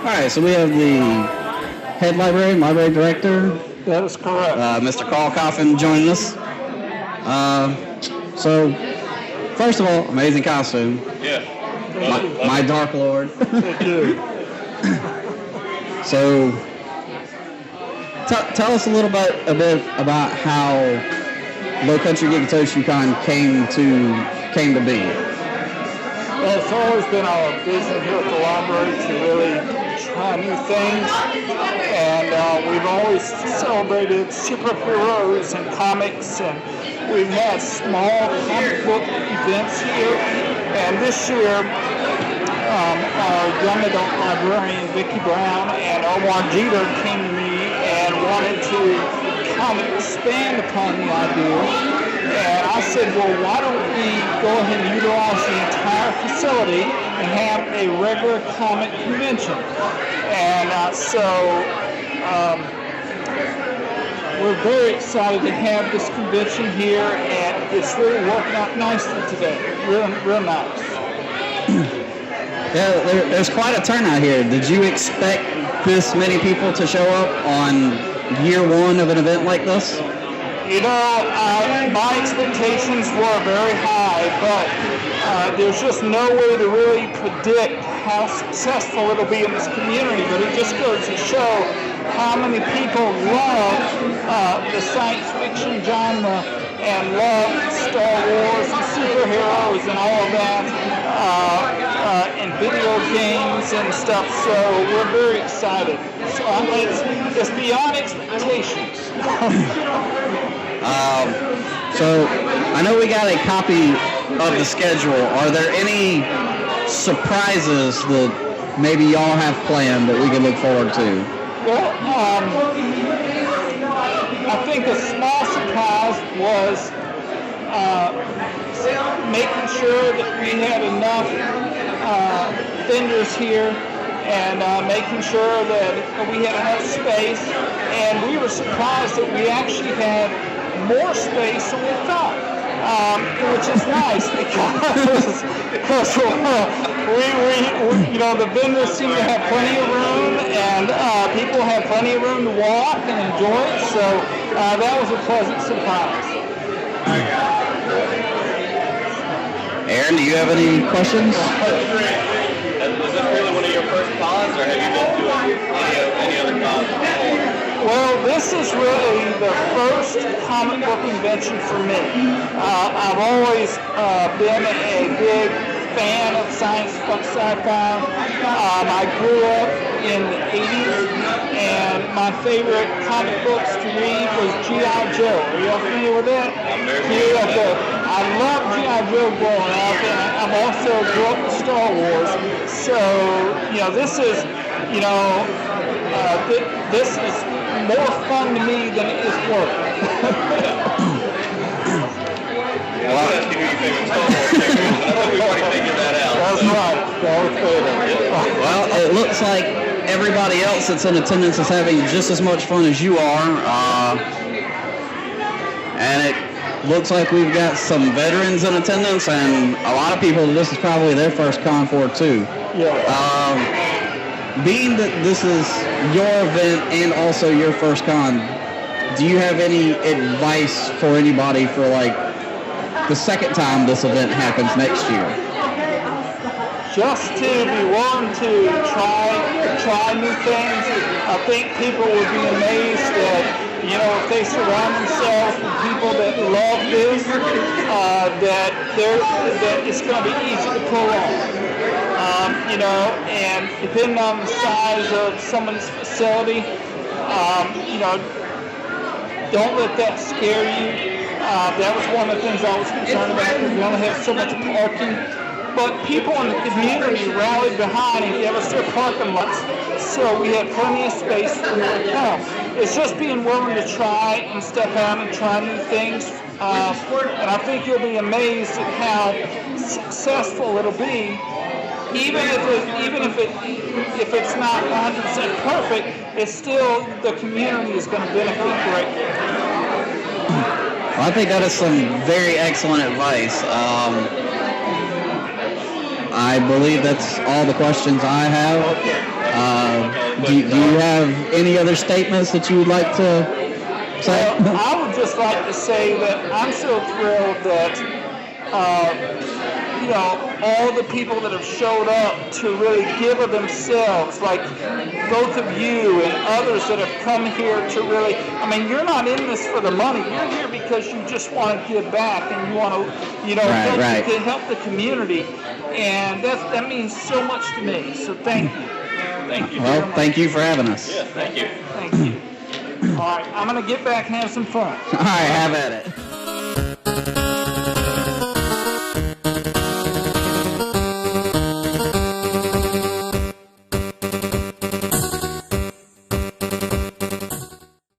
right, so we have the head librarian, library director, That is correct. Mr. Carl Coffin joining us. So, first of all, amazing costume. Yeah. My Dark Lord. Thank you. So, tell us a bit about how Low Country Giga Toshou Con came to be. Well, it's always been our vision here at the library to really try new things, and we've always celebrated superheroes and comics, and we've had small comic book events here, and this year our young adult librarian Vicki Brown and Omar Jeter came to me and wanted to kind of expand upon the idea. And I said, well, why don't we go ahead and utilize the entire facility and have a regular comic convention? And we're very excited to have this convention here, and it's really working out nicely today. Real nice. Yeah, there's quite a turnout here. Did you expect this many people to show up on year one of an event like this? You know, my expectations were very high, but there's just no way to really predict how successful it'll be in this community. But it just goes to show how many people love the science fiction genre and love Star Wars and superheroes and all of that, and video games and stuff. So we're very excited. So it's beyond expectations. So I know we got a copy of the schedule. Are there any surprises that maybe y'all have planned that we can look forward to? Well, I think a small surprise was making sure that we had enough vendors here and making sure that we had enough space. And we were surprised that we actually had more space than we thought, which is nice because the vendors seem to have plenty of room, and people have plenty of room to walk and enjoy it. So that was a pleasant surprise. Aaron, do you have any questions? Was this really one of your first cons, or have you been to any other cons before? Well, this is really the first comic book convention for me. I've always been a big fan of sci-fi. I grew up in the 80s, and my favorite comic books to read was G.I. Joe. Are you all familiar with that? G.I. Joe. I love G.I. Joe growing up, and I'm also grew up with Star Wars. So, this is, this is more fun to me than it is work. That's right. Well, it looks like everybody else that's in attendance is having just as much fun as you are. And it looks like we've got some veterans in attendance, and a lot of people, this is probably their first con for too. Yeah. Being that this is your event and also your first con, do you have any advice for anybody for the second time this event happens next year? Just to be willing to try new things. I think people would be amazed that, if they surround themselves with people that love this, that it's going to be easy to pull off. And depending on the size of someone's facility, don't let that scare you. That was one of the things I was concerned about, because we only have so much parking. But people in the community rallied behind and gave us their parking lots, so we had plenty of space for them to come. It's just being willing to try and step out and try new things. And I think you'll be amazed at how successful it'll be. Even if it's not 100% perfect, it's still, the community is going to benefit greatly. Well, I think that is some very excellent advice. I believe that's all the questions I have. Do you have any other statements that you would like to say? Well, I would just like to say that I'm so thrilled that, all the people that have showed up to really give of themselves, like both of you and others that have come here to really, you're not in this for the money. You're here because you just want to give back and you want to, help the community. And that means so much to me. So thank you. Thank you. Well, thank you for having us. Yeah, thank you. Thank you. All right, I'm going to get back and have some fun. All right, have at it.